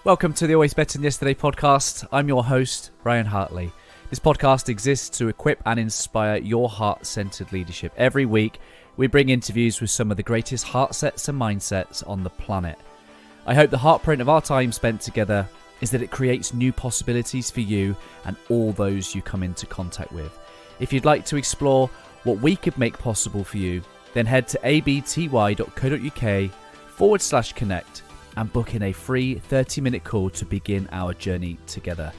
Welcome to the Always Better Than Yesterday podcast. I'm your host, Ryan Hartley. This podcast exists to equip and inspire your heart-centered leadership. Every week, we bring interviews with some of the greatest heart sets and mindsets on the planet. I hope the heartprint of our time spent together is that it creates new possibilities for you and all those you come into contact with. If you'd like to explore what we could make possible for you, then head to abty.co.uk/connect and book in a free 30-minute call to begin our journey together.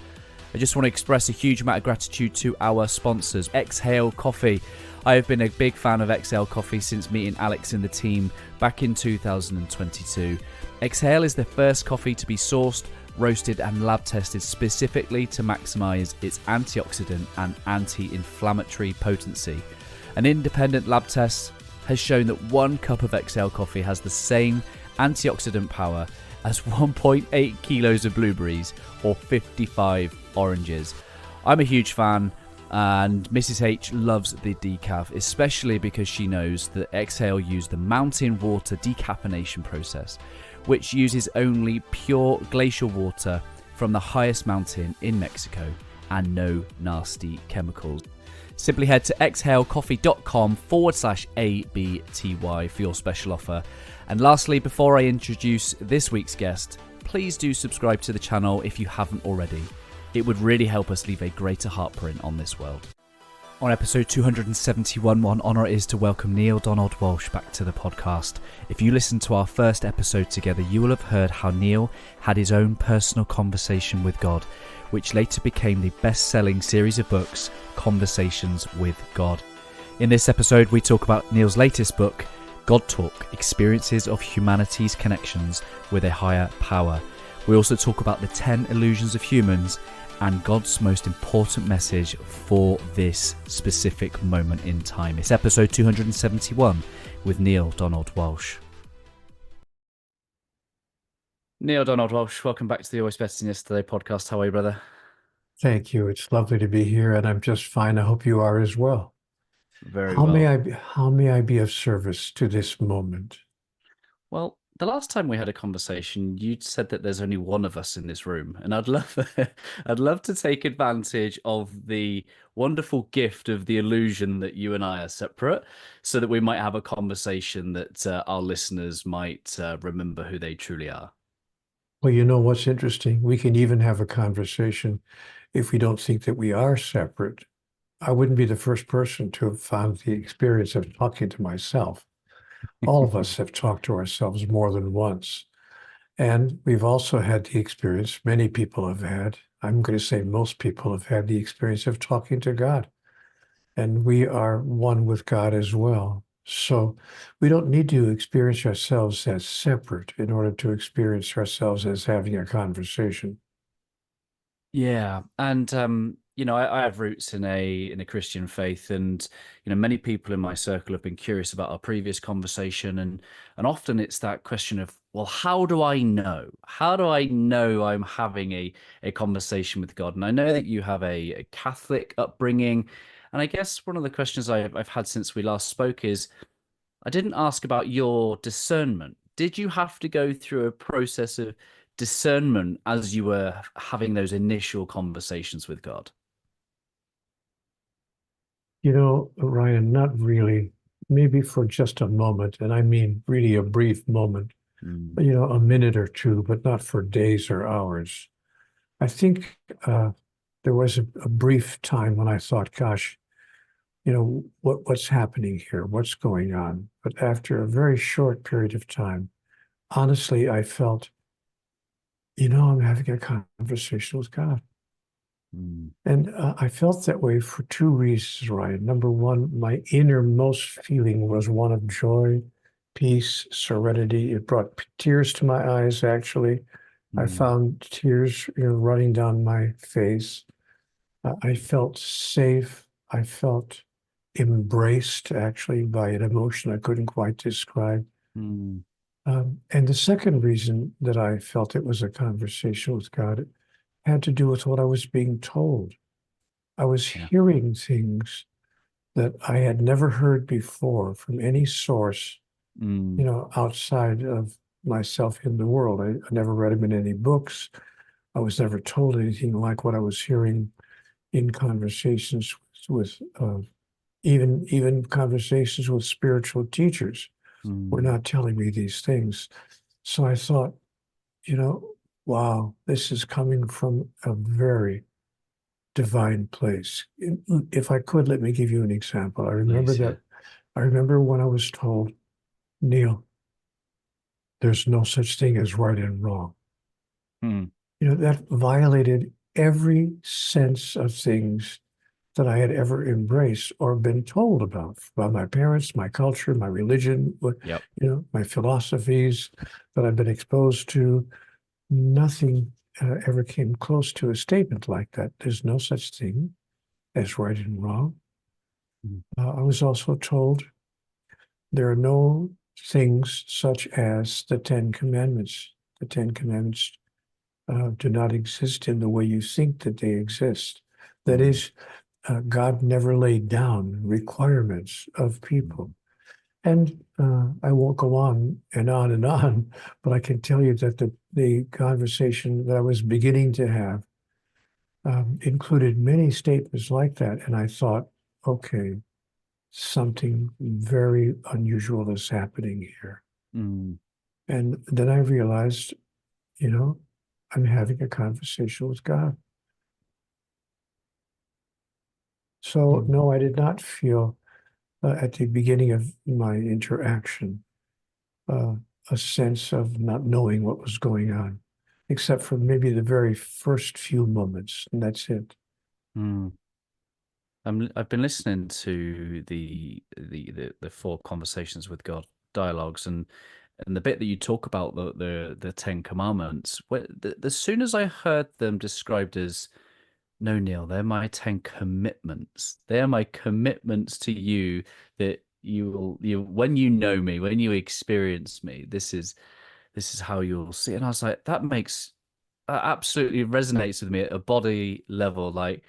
I just want to express a huge amount of gratitude to our sponsors, Exhale Coffee. I have been a big fan of Exhale Coffee since meeting Alex and the team back in 2022. Exhale is the first coffee to be sourced, roasted and lab tested specifically to maximize its antioxidant and anti-inflammatory potency. An independent lab test has shown that 1 cup of Exhale Coffee has the same antioxidant power as 1.8 kilos of blueberries or 55 oranges. I'm a huge fan, and Mrs. H loves the decaf, especially because she knows that Exhale use the mountain water decaffeination process, which uses only pure glacial water from the highest mountain in Mexico and no nasty chemicals. Simply head to exhalecoffee.com/ABTY for your special offer. And lastly, before I introduce this week's guest, please do subscribe to the channel if you haven't already. It would really help us leave a greater heartprint on this world. On episode 271, what an honour it is to welcome Neale Donald Walsch back to the podcast. If you listened to our first episode together, you will have heard how Neale had his own personal conversation with God, which later became the best-selling series of books, Conversations with God. In this episode, we talk about Neale's latest book, GodTalk, Experiences of Humanity's Connections with a Higher Power. We also talk about the 10 illusions of humans and God's most important message for this specific moment in time. It's episode 271 with Neale Donald Walsch. Neale Donald Walsch, welcome back to the Always Better Than Yesterday podcast. How are you, brother? Thank you. It's lovely to be here, and I'm just fine. I hope you are as well. Very How well. may I be of service to this moment? Well, the last time we had a conversation, you said that there's only one of us in this room, and I'd love to take advantage of the wonderful gift of the illusion that you and I are separate, so that we might have a conversation that our listeners might remember who they truly are. Well, you know what's interesting? We can even have a conversation if we don't think that we are separate. I wouldn't be the first person to have found the experience of talking to myself. All of us have talked to ourselves more than once. And we've also had the experience, many people have had, I'm going to say most people have had the experience of talking to God. And we are one with God as well. So we don't need to experience ourselves as separate in order to experience ourselves as having a conversation. Yeah, and I have roots in a Christian faith, and many people in my circle have been curious about our previous conversation, and often it's that question of, well, how do I know? How do I know I'm having a conversation with God? And I know that you have a Catholic upbringing, and I guess one of the questions I've had since we last spoke is, I didn't ask about your discernment. Did you have to go through a process of discernment as you were having those initial conversations with God? You know, Ryan, not really. Maybe for just a moment, and I mean really a brief moment, Mm. a minute or two, but not for days or hours. I think there was a brief time when I thought, gosh, what's happening here? What's going on? But after a very short period of time, honestly, I felt, I'm having a conversation with God. Mm. And I felt that way for 2 reasons, Ryan. Number one, my innermost feeling was one of joy, peace, serenity. It brought tears to my eyes, actually. I found tears, running down my face. I felt safe. I felt embraced, actually, by an emotion I couldn't quite describe. Mm. And the second reason that I felt it was a conversation with God had to do with what I was being told. I was Yeah. hearing things that I had never heard before from any source, Mm. outside of myself in the world. I never read him in any books. I was never told anything like what I was hearing in conversations with even conversations with spiritual teachers were Mm. not telling me these things. So I thought, wow, this is coming from a very divine place. If I could, let me give you an example. Please, yeah. I remember when I was told, Neale, there's no such thing as right and wrong. Mm. That violated every sense of things that I had ever embraced or been told about by my parents, my culture, my religion, Yep. my philosophies that I've been exposed to. Nothing ever came close to a statement like that. There's no such thing as right and wrong. Mm. I was also told there are no things such as the Ten Commandments. The Ten Commandments do not exist in the way you think that they exist. That Mm. is, God never laid down requirements of people. Mm. And I won't go on and on, but I can tell you that the conversation that I was beginning to have included many statements like that. And I thought, okay, something very unusual is happening here. Mm. And then I realized, you know, I'm having a conversation with God. So, Mm. no, I did not feel at the beginning of my interaction uh, a sense of not knowing what was going on, except for maybe the very first few moments, and that's it. Mm. I've been listening to the four conversations with God dialogues, and the bit that you talk about the Ten Commandments. As soon as I heard them described as, no, Neil, they're my 10 commitments. They're my commitments to you that when you know me, when you experience me, this is how you'll see. And I was like, that absolutely resonates with me at a body level. Like,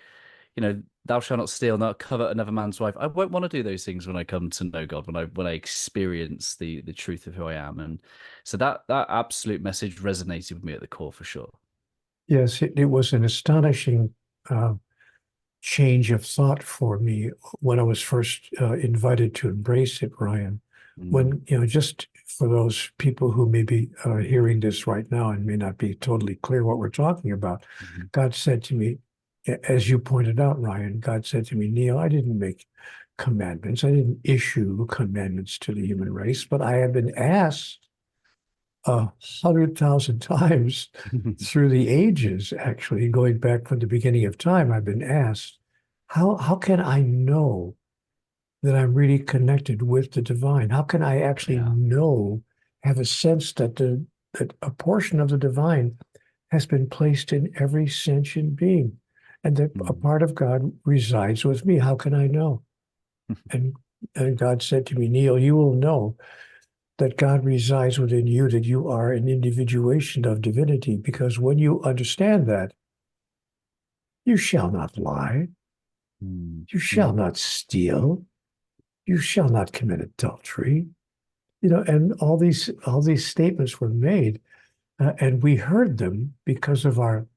thou shalt not steal, not covet another man's wife. I won't want to do those things when I come to know God, when I experience the truth of who I am. And so that absolute message resonated with me at the core for sure. Yes, it was an astonishing uh, change of thought for me when I was first invited to embrace it, Ryan. Mm. When, just for those people who may be hearing this right now and may not be totally clear what we're talking about, Mhm. God said to me, as you pointed out, Ryan, God said to me, Neil, I didn't make commandments. I didn't issue commandments to the human race, but I have been asked 100,000 times through the ages, actually, going back from the beginning of time, I've been asked, how can I know that I'm really connected with the divine? How can I actually Yeah. know, have a sense that that a portion of the divine has been placed in every sentient being, and that a Mm. part of God resides with me? How can I know? And and God said to me, Neil, you will know that God resides within you, that you are an individuation of divinity, because when you understand that, you shall not lie, Mm. you shall Mm. not steal, you shall not commit adultery, and all these statements were made, and we heard them because of our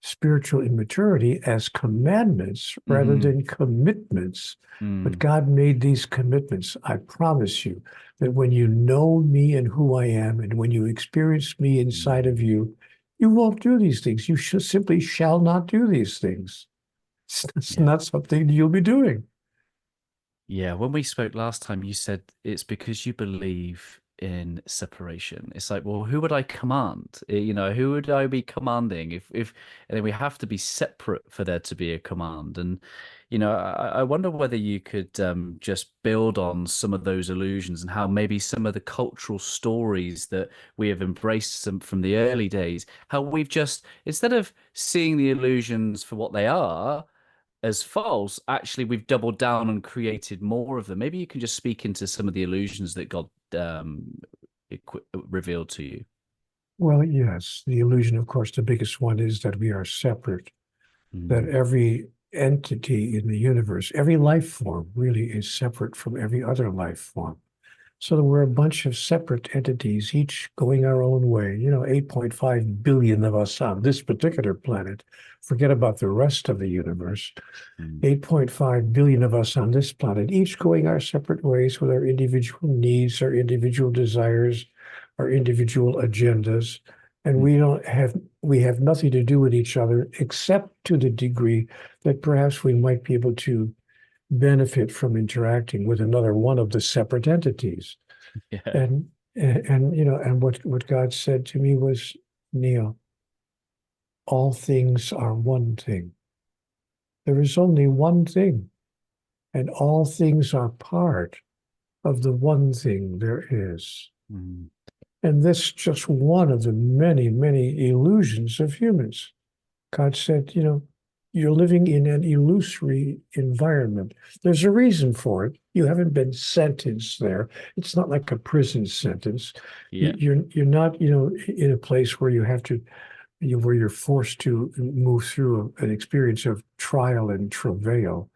spiritual immaturity as commandments rather Mhm. than commitments. But Mm. God made these commitments. I promise you that when you know me and who I am, and when you experience me inside of Mm. you, you won't do these things. You should simply shall not do these things. It's Yeah. not something you'll be doing. Yeah, when we spoke last time, you said it's because you believe in separation. It's like, well, who would I command? Who would I be commanding if and then we have to be separate for there to be a command. And I wonder whether you could just build on some of those illusions and how maybe some of the cultural stories that we have embraced from the early days, how we've just, instead of seeing the illusions for what they are as false, actually we've doubled down and created more of them. Maybe you can just speak into some of the illusions that God revealed to you. Well, yes, the illusion, of course, the biggest one is that we are separate, that Mm. every entity in the universe, every life form really is separate from every other life form. So we're a bunch of separate entities, each going our own way. 8.5 billion of us on this particular planet. Forget about the rest of the universe. Mm. 8.5 billion of us on this planet, each going our separate ways with our individual needs, our individual desires, our individual agendas. And we have nothing to do with each other except to the degree that perhaps we might be able to benefit from interacting with another one of the separate entities. Yeah. And what God said to me was, Neale, all things are one thing. There is only one thing, and all things are part of the one thing there is. Mm. And this is just one of the many, many illusions of humans. God said, you're living in an illusory environment. There's a reason for it. You haven't been sentenced there. It's not like a prison sentence. Yeah. You're not, in a place where you have to, where you're forced to move through an experience of trial and travail.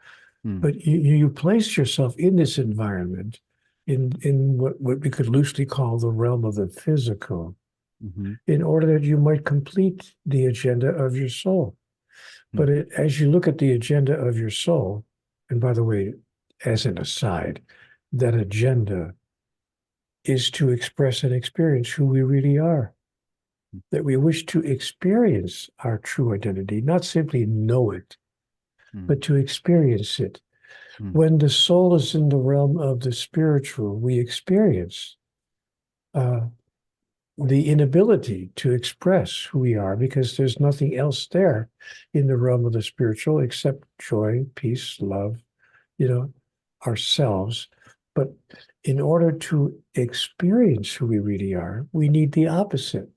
Mm. But you place yourself in this environment, in what we could loosely call the realm of the physical, Mm-hmm. in order that you might complete the agenda of your soul. But as you look at the agenda of your soul, and by the way, as an aside, that agenda is to express and experience who we really are. That we wish to experience our true identity, not simply know it, but to experience it. When the soul is in the realm of the spiritual, we experience the inability to express who we are because there's nothing else there in the realm of the spiritual except joy, peace, love, ourselves. But in order to experience who we really are, we need the opposite.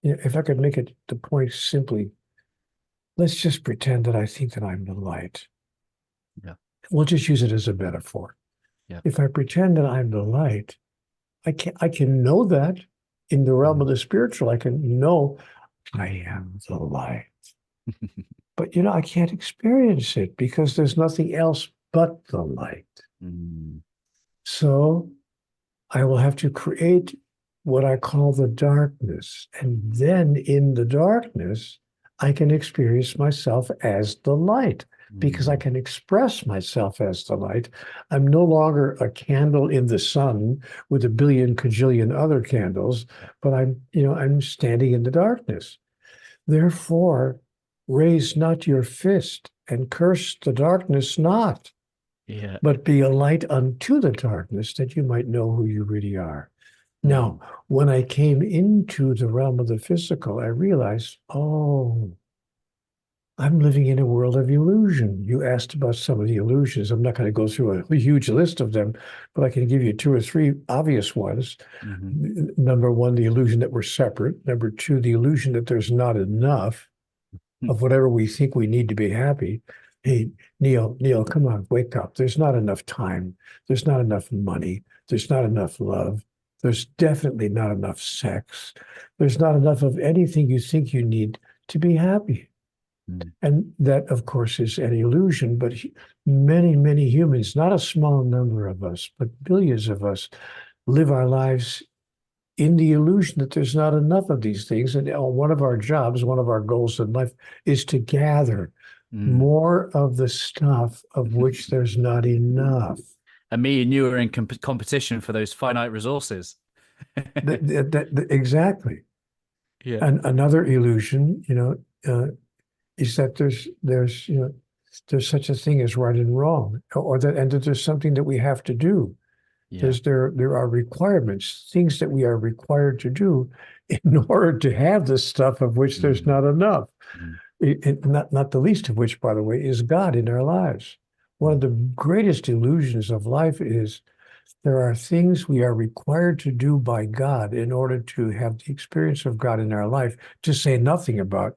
If I could make it the point simply, let's just pretend that I think that I'm the light. Yeah. We'll just use it as a metaphor. Yeah. If I pretend that I'm the light, I can know that in the realm of the spiritual. I can know I am the light. But I can't experience it because there's nothing else but the light. So I will have to create what I call the darkness. And then in the darkness, I can experience myself as the light because I can express myself as the light. I'm no longer a candle in the sun with a billion cajillion other candles, but I'm standing in the darkness. Therefore, raise not your fist and curse the darkness not, but be a light unto the darkness that you might know who you really are. Now, when I came into the realm of the physical, I realized, I'm living in a world of illusion. You asked about some of the illusions. I'm not going to go through a huge list of them, but I can give you two or three obvious ones. Number one, the illusion that we're separate. Number two, the illusion that there's not enough of whatever we think we need to be happy. Hey, Neale, come on, wake up. There's not enough time. There's not enough money. There's not enough love. There's definitely not enough sex. There's not enough of anything you think you need to be happy. And that, of course, is an illusion, but many, many humans, not a small number of us, but billions of us, live our lives in the illusion that there's not enough of these things. And one of our jobs, one of our goals in life is to gather more of the stuff of which there's not enough. And me and you are in competition for those finite resources. Exactly. Yeah. And another illusion, is that there's such a thing as right and wrong, or that there's something that we have to do. Yeah. There are requirements, things that we are required to do in order to have the stuff of which there's not enough. Not the least of which, by the way, is God in our lives. One of the greatest illusions of life is there are things we are required to do by God in order to have the experience of God in our life, to say nothing about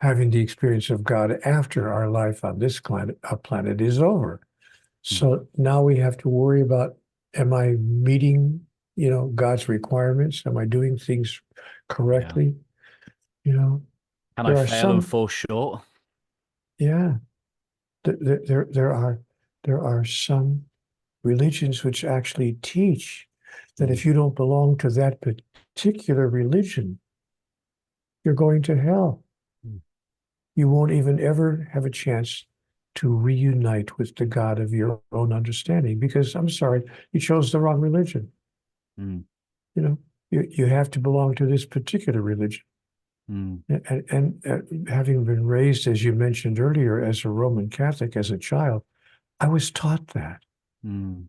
having the experience of God after our life on this planet is over. So now we have to worry about, am I meeting, God's requirements? Am I doing things correctly? Can I fail and fall short? Yeah. There are some religions which actually teach that Mm. if you don't belong to that particular religion, you're going to hell. Mm. You won't even ever have a chance to reunite with the God of your own understanding because, I'm sorry, you chose the wrong religion. Mm. You know, you have to belong to this particular religion. Mm. And having been raised, as you mentioned earlier, as a Roman Catholic as a child, I was taught that. Mm.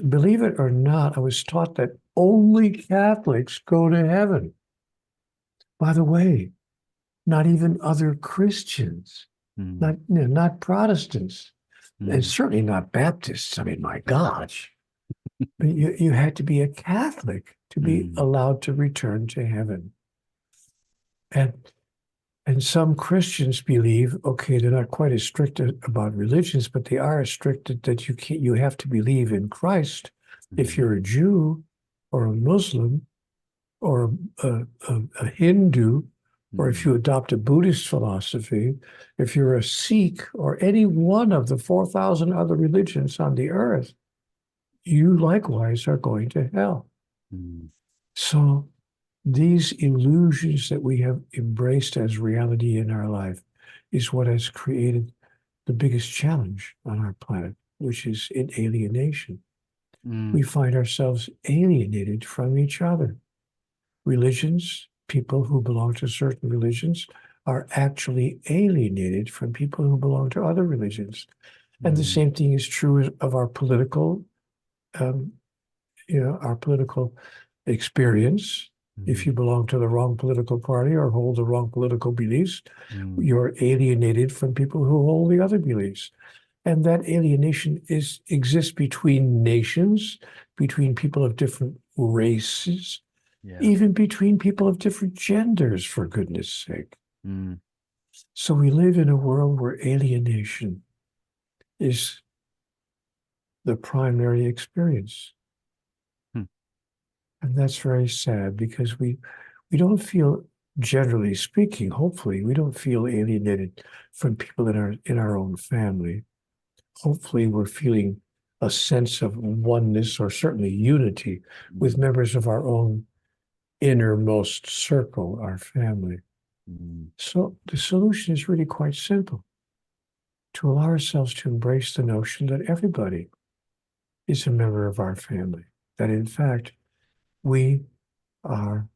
Believe it or not, I was taught that only Catholics go to heaven. By the way, not even other Christians, Mm. not Protestants, and Mm. certainly not Baptists. I mean, my gosh, but you had to be a Catholic to be Mm. allowed to return to heaven. And And some Christians believe, okay, they're not quite as strict about religions, but they are as strict that you have to believe in Christ if Mm. you're a Jew or a Muslim or a Hindu, or if Mm. you adopt a Buddhist philosophy, if you're a Sikh or any one of the 4,000 other religions on the earth, you likewise are going to hell. Mm. So these illusions that we have embraced as reality in our life is what has created the biggest challenge on our planet, which is in alienation. Mm. We find ourselves alienated from each other. Religions, people who belong to certain religions, are actually alienated from people who belong to other religions. And the Mm. same thing is true of our political um, our political experience. If Mm. you belong to the wrong political party or hold the wrong political beliefs, Mm. you're alienated from people who hold the other beliefs. And that alienation exists between nations, between people of different races, Yeah. even between people of different genders, for goodness sake. Mm. So we live in a world where alienation is the primary experience. Mm. And that's very sad because we don't feel, generally speaking, hopefully, we don't feel alienated from people in our own family. Hopefully, we're feeling a sense of oneness or certainly unity with Mm. members of our own innermost circle, our family. Mm. So the solution is really quite simple: to allow ourselves to embrace the notion that everybody is a member of our family, that in fact, we are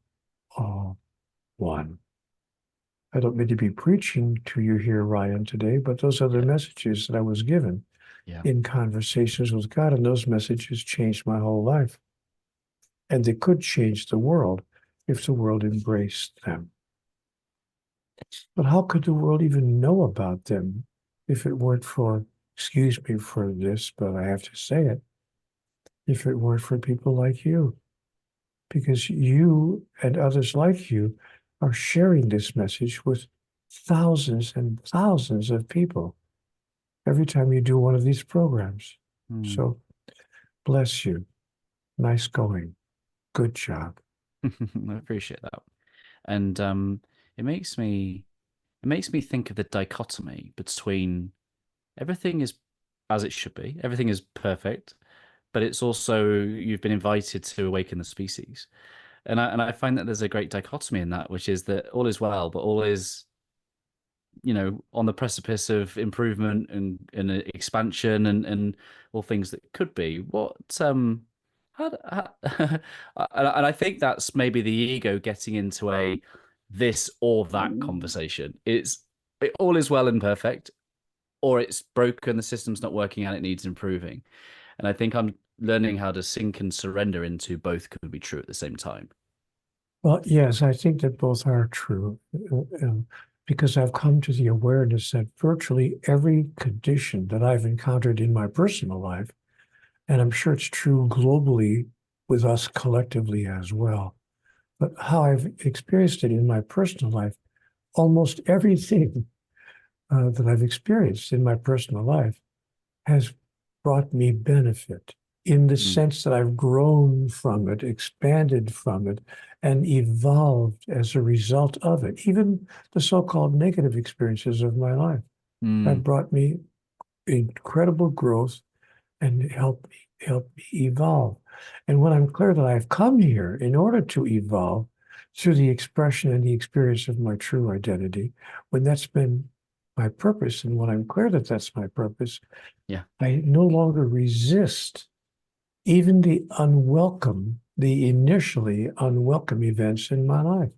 all one. I don't mean to be preaching to you here, Ryan, today, but those are the Yeah. messages that I was given Yeah. in conversations with God, and those messages changed my whole life. And they could change the world if the world embraced them. But how could the world even know about them if it weren't for, excuse me for this, but I have to say it, if it weren't for people like you? Because you and others like you are sharing this message with thousands and thousands of people every time you do one of these programs. Mm. So bless you. Nice going. Good job. I appreciate that. And it makes me it makes me think of the dichotomy between everything is as it should be, everything is perfect, but it's also you've been invited to awaken the species. And I find that there's a great dichotomy in that, which is that all is well, but all is, on the precipice of improvement and expansion and all things that could be. And I think that's maybe the ego getting into a this or that conversation. All is well and perfect, or it's broken, the system's not working and it needs improving. And I think I'm learning how to sink and surrender into both could be true at the same time. Well, yes, I think that both are true because I've come to the awareness that virtually every condition that I've encountered in my personal life, and I'm sure it's true globally with us collectively as well, but how I've experienced it in my personal life, almost everything that I've experienced in my personal life has brought me benefit in the Mm. sense that I've grown from it, expanded from it, and evolved as a result of it. Even the so-called negative experiences of my life have Mm. brought me incredible growth and helped me help me evolve. And when I'm clear that I've come here in order to evolve through the expression and the experience of my true identity, when that's been my purpose, and when I'm clear that that's my purpose, Yeah. I no longer resist even the initially unwelcome events in my life.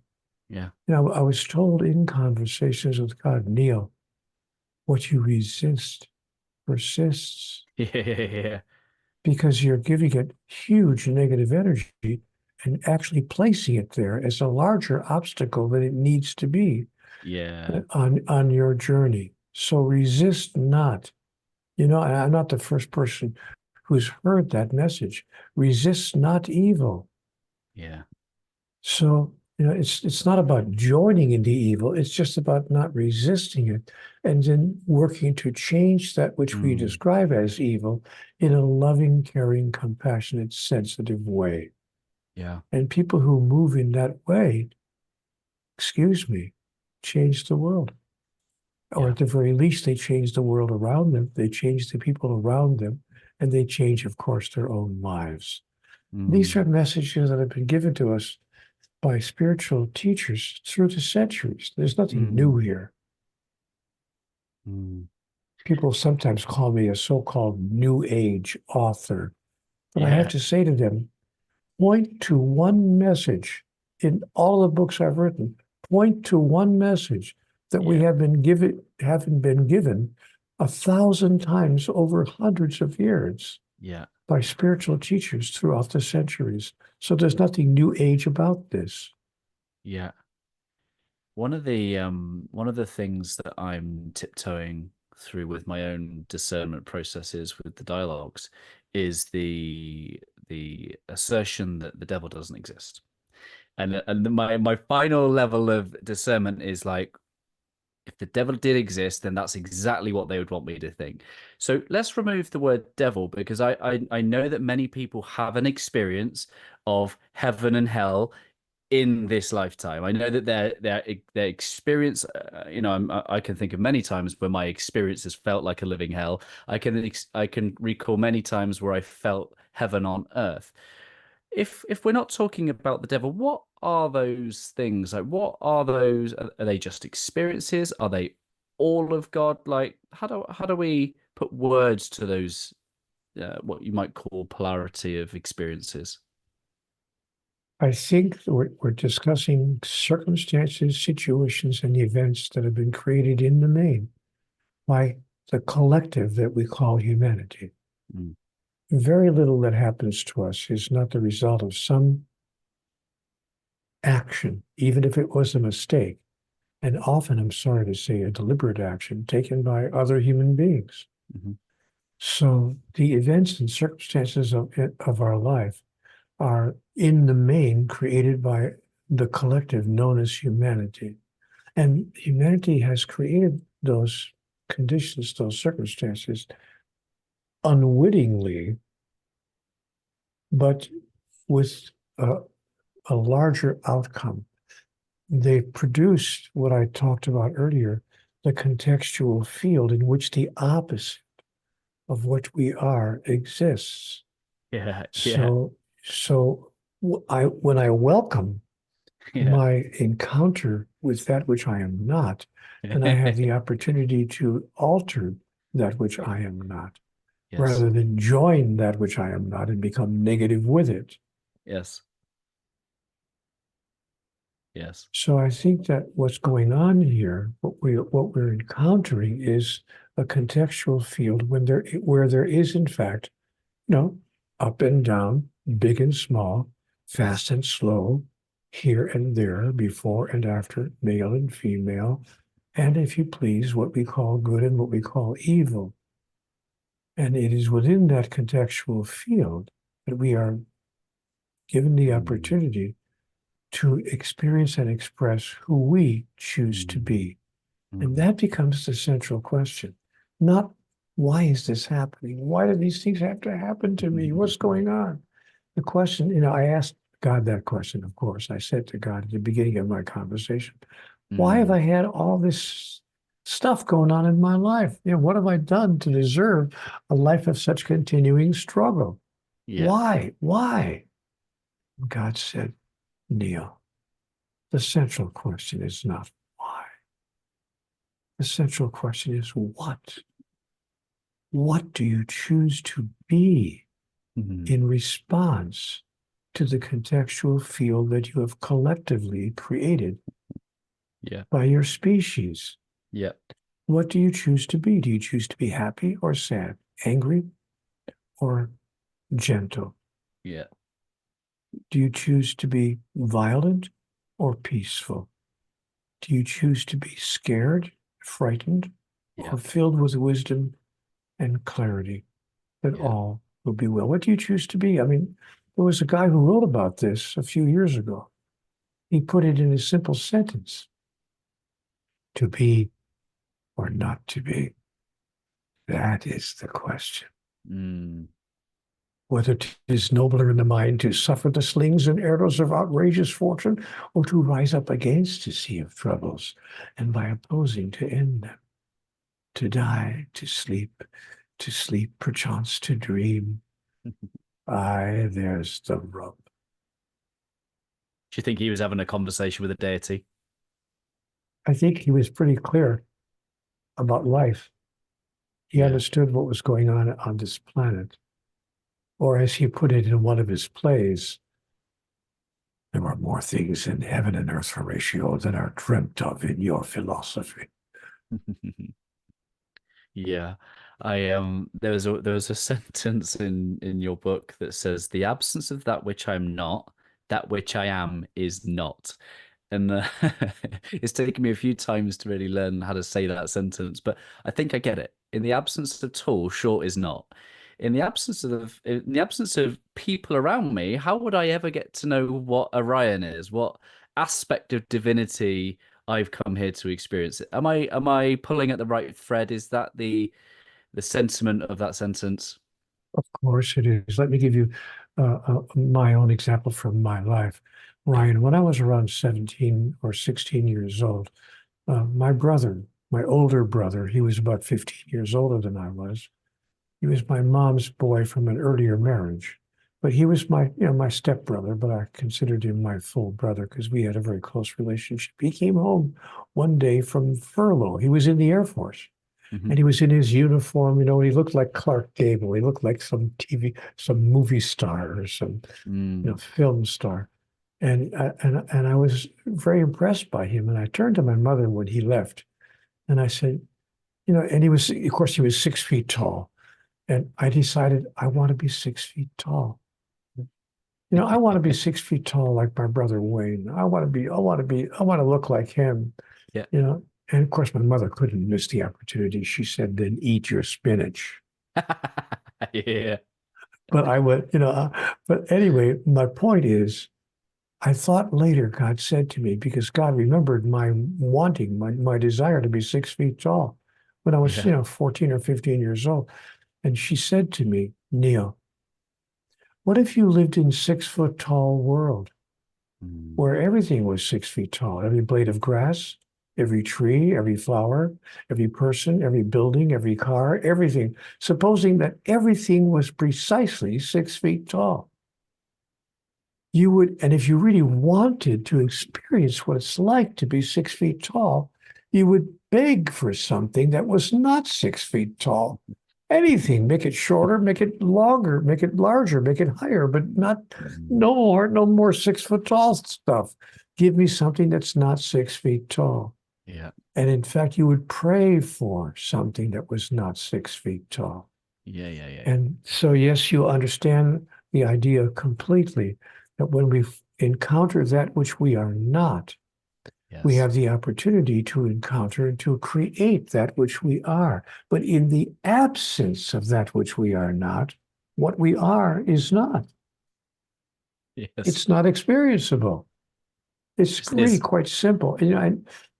Yeah. I was told in conversations with God, Neale, what you resist persists, Yeah. because you're giving it huge negative energy and actually placing it there as a larger obstacle than it needs to be Yeah. on your journey. So resist not. And I'm not the first person who's heard that message. Resist not evil. Yeah. So, it's not about joining into evil. It's just about not resisting it and then working to change that which we Mm. describe as evil in a loving, caring, compassionate, sensitive way. Yeah. And people who move in that way, excuse me, change the world. Or Yeah. at the very least, they change the world around them. They change the people around them, and they change, of course, their own lives. These Mm. are messages that have been given to us by spiritual teachers through the centuries. There's nothing Mm. new here. Mm. People sometimes call me a so-called New Age author, but I have Yeah. to say to them, point to one message in all the books I've written. Point to one message that we Yeah. haven't been given 1,000 times over hundreds of years Yeah. by spiritual teachers throughout the centuries. So there's nothing New Age about this. Yeah. One of the things that I'm tiptoeing through with my own discernment processes with the dialogues is the assertion that the devil doesn't exist. And my final level of discernment is like, if the devil did exist, then that's exactly what they would want me to think. So let's remove the word devil, because I know that many people have an experience of heaven and hell in this lifetime. I know that their experience, I can think of many times where my experience has felt like a living hell. I can recall many times where I felt heaven on earth. If we're not talking about the devil, what are those things? Like, what are those? Are they just experiences? Are they all of God? Like, how do we put words to those, what you might call polarity of experiences? I think we're discussing circumstances, situations, and events that have been created in the main by the collective that we call humanity. Mm. Very little that happens to us is not the result of some action, even if it was a mistake. And often, I'm sorry to say, a deliberate action taken by other human beings. Hmm. So the events and circumstances of our life are in the main created by the collective known as humanity. And humanity has created those conditions, those circumstances unwittingly, but with a larger outcome. They produced what I talked about earlier, the contextual field in which the opposite of what we are exists. Yeah, yeah, So when I welcome yeah. my encounter with that which I am not, then I have the opportunity to alter that which I am not, Yes, rather than join that which I am not and become negative with it. yes, yes. So I think that what's going on here, what we're encountering, is a contextual field where there is, in fact, up and down, big and small, fast and slow, here and there, before and after, male and female, and if you please, what we call good and what we call evil. And it is within that contextual field that we are given the Mm, opportunity to experience and express who we choose to mm, be. And mm, that becomes the central question. Not why is this happening? Why do these things have to happen to me? What's going on? The question, I asked God that question, of course. I said to God at the beginning of my conversation, why have mm, I had all this stuff going on in my life? What have I done to deserve a life of such continuing struggle? Yeah. Why? Why? God said, Neale, the central question is not why. The central question is what? What do you choose to be Mhm. in response to the contextual field that you have collectively created Yeah. by your species? Yeah. What do you choose to be? Do you choose to be happy or sad, angry or gentle? Yeah. Do you choose to be violent or peaceful? Do you choose to be scared, frightened, Yeah. or filled with wisdom and clarity that Yeah. all will be well? What do you choose to be? I mean, there was a guy who wrote about this a few years ago. He put it in a simple sentence: to be or not to be. That is the question. Mm. Whether it is nobler in the mind to suffer the slings and arrows of outrageous fortune, or to rise up against a sea of troubles, and by opposing to end them, to die, to sleep, perchance to dream. Aye, there's the rub. Do you think he was having a conversation with a deity? I think he was pretty clear about life. He Yeah. understood what was going on this planet. Or as he put it in one of his plays, there are more things in heaven and earth, Horatio, than are dreamt of in your philosophy. Yeah. There was a sentence in your book that says the absence of that which I'm not, that which I am is not. And it's taken me a few times to really learn how to say that sentence, but I think I get it. In the absence of tall, short is not. In the absence of people around me, how would I ever get to know what Orion is? What aspect of divinity I've come here to experience? Am I pulling at the right thread? Is that the sentiment of that sentence? Of course it is. Let me give you my own example from my life. Ryan, when I was around 17 or 16 years old, my brother, my older brother, he was about 15 years older than I was. He was my mom's boy from an earlier marriage, but he was my stepbrother, but I considered him my full brother because we had a very close relationship. He came home one day from furlough. He was in the Air Force Hmm. and he was in his uniform. He looked like Clark Gable. He looked like some movie star or some, Mm. film star. And I was very impressed by him. And I turned to my mother when he left and I said, and of course, he was 6 feet tall. And I decided I want to be 6 feet tall. I want to be 6 feet tall like my brother Wayne. I want to look like him, Yeah. you know. And of course, my mother couldn't miss the opportunity. She said, then eat your spinach. Yeah. But I would, but anyway, my point is, I thought later God said to me, because God remembered my wanting, my desire to be 6 feet tall when I was, Yeah. 14 or 15 years old. And she said to me, Neale, what if you lived in 6 foot tall world Mm. where everything was 6 feet tall? Every blade of grass, every tree, every flower, every person, every building, every car, everything. Supposing that everything was precisely 6 feet tall. You would, and if you really wanted to experience what it's like to be 6 feet tall, you would beg for something that was not 6 feet tall. Anything, make it shorter, make it longer, make it larger, make it higher, but not Mm. no more 6 foot tall stuff. Give me something that's not 6 feet tall. Yeah. And in fact, you would pray for something that was not 6 feet tall. Yeah. Yeah. Yeah. Yeah. And so, yes, you understand the idea completely that when we encounter that which we are not, we Yes. have the opportunity to encounter and to create that which we are. But in the absence of that which we are not, what we are is not. Yes. It's not experienceable. It's really It's quite simple.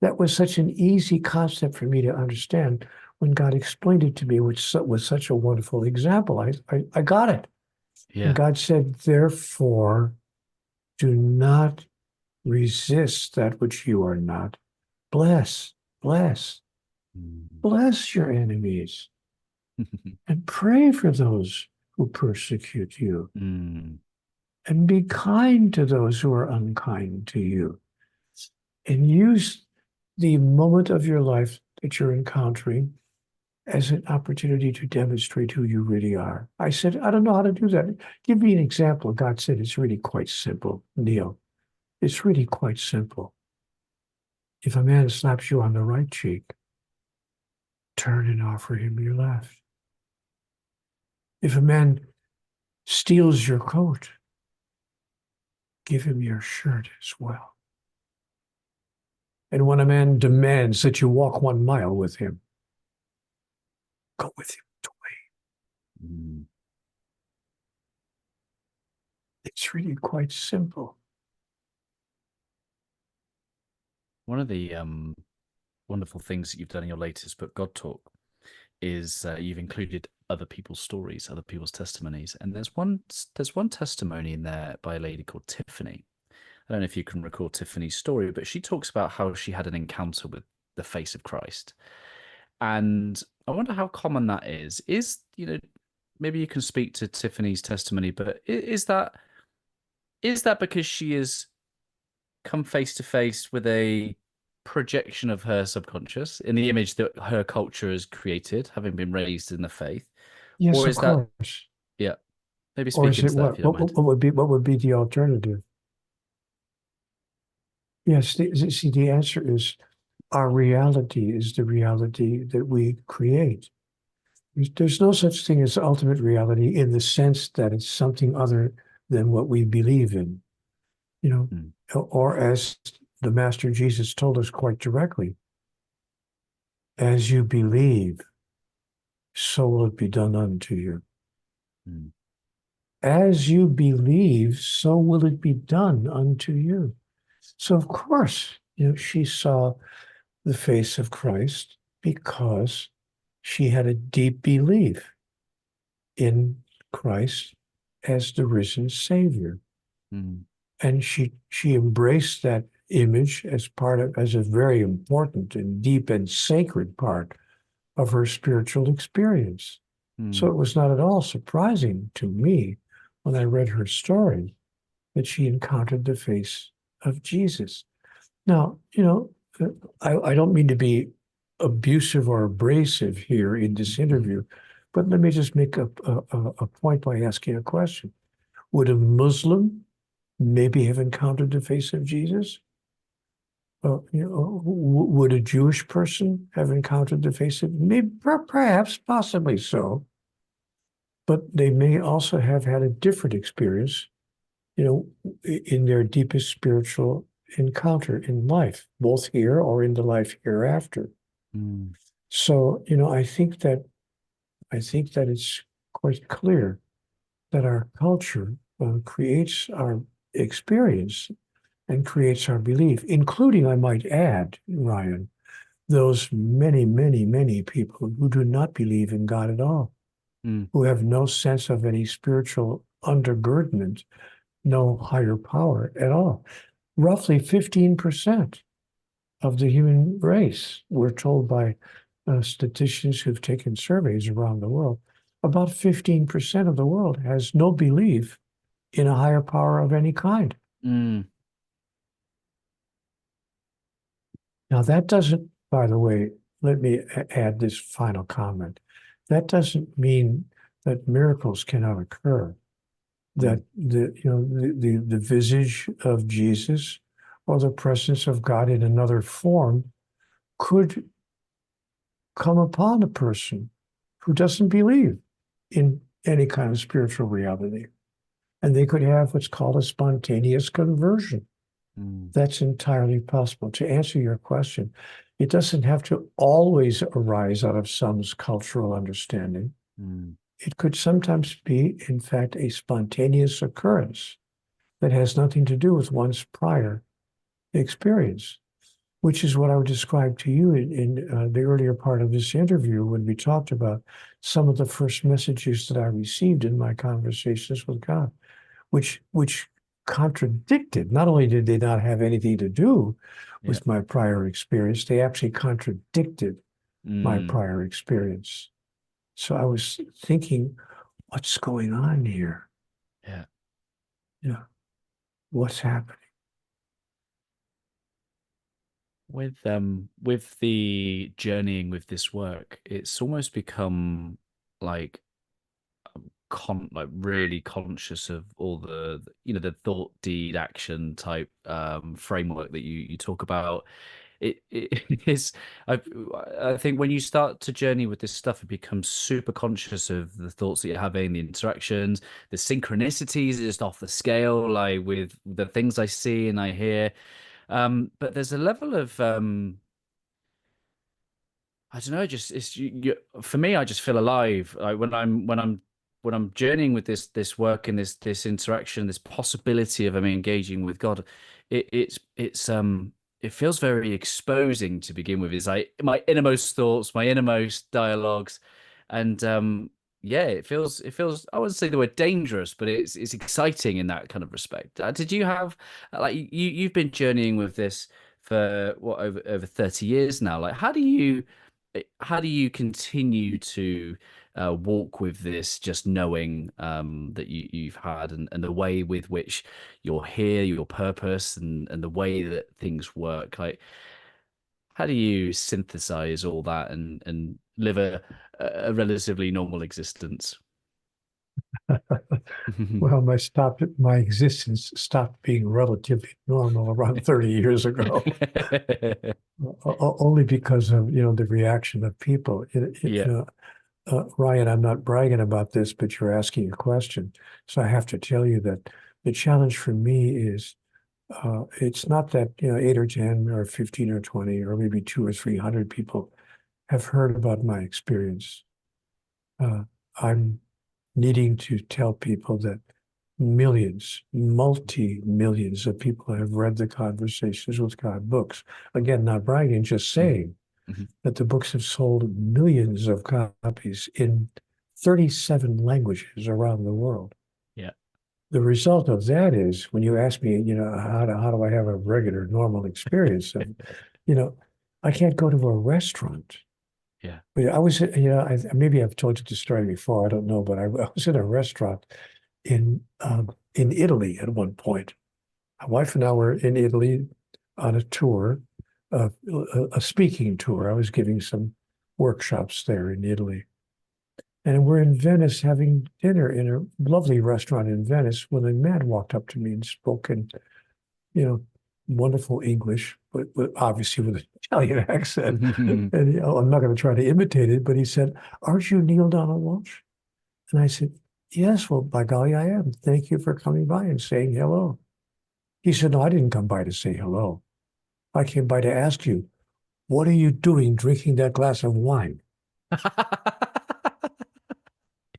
That was such an easy concept for me to understand when God explained it to me, which was such a wonderful example. I got it. And yeah. God said, therefore, do not resist that which you are not. Bless, bless, Mm. bless your enemies and pray for those who persecute you, Mm. and be kind to those who are unkind to you. And use the moment of your life that you're encountering as an opportunity to demonstrate who you really are. I said, I don't know how to do that. Give me an example. God said, it's really quite simple, Neale. It's really quite simple. If a man slaps you on the right cheek, turn and offer him your left. If a man steals your coat, give him your shirt as well. And when a man demands that you walk 1 mile with him, go with him away. Mm. It's really quite simple. One of the wonderful things that you've done in your latest book, GodTalk, is you've included other people's stories, other people's testimonies, and there's one testimony in there by a lady called Tiffany. I don't know if you can recall Tiffany's story, but she talks about how she had an encounter with the face of Christ, and I wonder how common that is. Maybe you can speak to Tiffany's testimony, but is that because she has come face to face with a projection of her subconscious in the image that her culture has created, having been raised in the faith? Yes, Or of is that, course. yeah, maybe Or speak is it into that if what? you don't mind. What would be the alternative? Yes, see, the answer is our reality is the reality that we create. There's no such thing as ultimate reality in the sense that it's something other than what we believe in, you know, Mm, or as the Master Jesus told us quite directly, as you believe, so will it be done unto you. mm, As you believe, so will it be done unto you. So of course, she saw the face of Christ because she had a deep belief in Christ as the risen Savior. mm, And she embraced that image as a very important and deep and sacred part of her spiritual experience. So mm, it was not at all surprising to me when I read her story that she encountered the face of Jesus. Now, I don't mean to be abusive or abrasive here in this mm. interview, but let me just make a point by asking a question. Would a Muslim maybe have encountered the face of Jesus? Would a Jewish person have encountered the face of maybe, perhaps, possibly so, but they may also have had a different experience, in their deepest spiritual encounter in life, both here or in the life hereafter. Mm, So, I think that it's quite clear that our culture creates our experience and creates our belief, including, I might add, Ryan, those many, many, many people who do not believe in God at all, mm, who have no sense of any spiritual undergirdment, no higher power at all. Roughly 15% of the human race, we're told by statisticians who've taken surveys around the world, about 15% of the world has no belief in a higher power of any kind. mm, Now, that doesn't, by the way, let me add this final comment. That doesn't mean that miracles cannot occur, mm, that the visage of Jesus or the presence of God in another form could come upon a person who doesn't believe in any kind of spiritual reality. And they could have what's called a spontaneous conversion. mm, That's entirely possible. To answer your question, it doesn't have to always arise out of some cultural understanding. mm, It could sometimes be, in fact, a spontaneous occurrence that has nothing to do with one's prior experience, which is what I would describe to you in the earlier part of this interview when we talked about some of the first messages that I received in my conversations with God, which contradicted. Not only did they not have anything to do yeah. with my prior experience, they actually contradicted my Mm, prior experience. So I was thinking, what's going on here? Yeah. What's happening? With the journeying with this work, it's almost become like like really conscious of all the thought, deed, action type framework that you talk about. It is I I think when you start to journey with this stuff, it becomes super conscious of the thoughts that you're having, the interactions, the synchronicities are just off the scale, like with the things I see and I hear. But there's a level of I don't know, just for me. I just feel alive. Like when I'm journeying with this work and this interaction, this possibility of me engaging with God. It feels very exposing to begin with. Is like my innermost thoughts, my innermost dialogues, and yeah, it feels. I wouldn't say the word dangerous, but it's exciting in that kind of respect. Did you have like you've been journeying with this for what over 30 years now? Like how do you continue to walk with this, just knowing that you've had and the way with which you're here, your purpose, and the way that things work? Like, how do you synthesize all that and live a relatively normal existence? Well, my existence stopped being relatively normal around 30 years ago, only because of, the reaction of people. Yeah. Ryan, I'm not bragging about this, but you're asking a question. So I have to tell you that the challenge for me is it's not that, 8 or 10 or 15 or 20 or maybe 200 or 300 people have heard about my experience. I'm needing to tell people that millions, multi-millions of people have read the Conversations with God books. Again, not bragging, just Mhm. saying Mhm. that the books have sold millions of copies in 37 languages around the world. Yeah. The result of that is when you ask me, how do I have a regular, normal experience of, you know, I can't go to a restaurant. Yeah. But maybe I've told you the story before. I don't know, but I was in a restaurant in Italy at one point. My wife and I were in Italy on a tour, a speaking tour. I was giving some workshops there in Italy. And we're in Venice having dinner in a lovely restaurant in Venice when a man walked up to me and spoke in, you know, wonderful English, but obviously with an Italian accent. And I'm not going to try to imitate it, but he said, "Aren't you Neale Donald Walsch?" And I said, "Yes, well, by golly, I am. Thank you for coming by and saying hello." He said, "No, I didn't come by to say hello. I came by to ask you, what are you doing drinking that glass of wine?"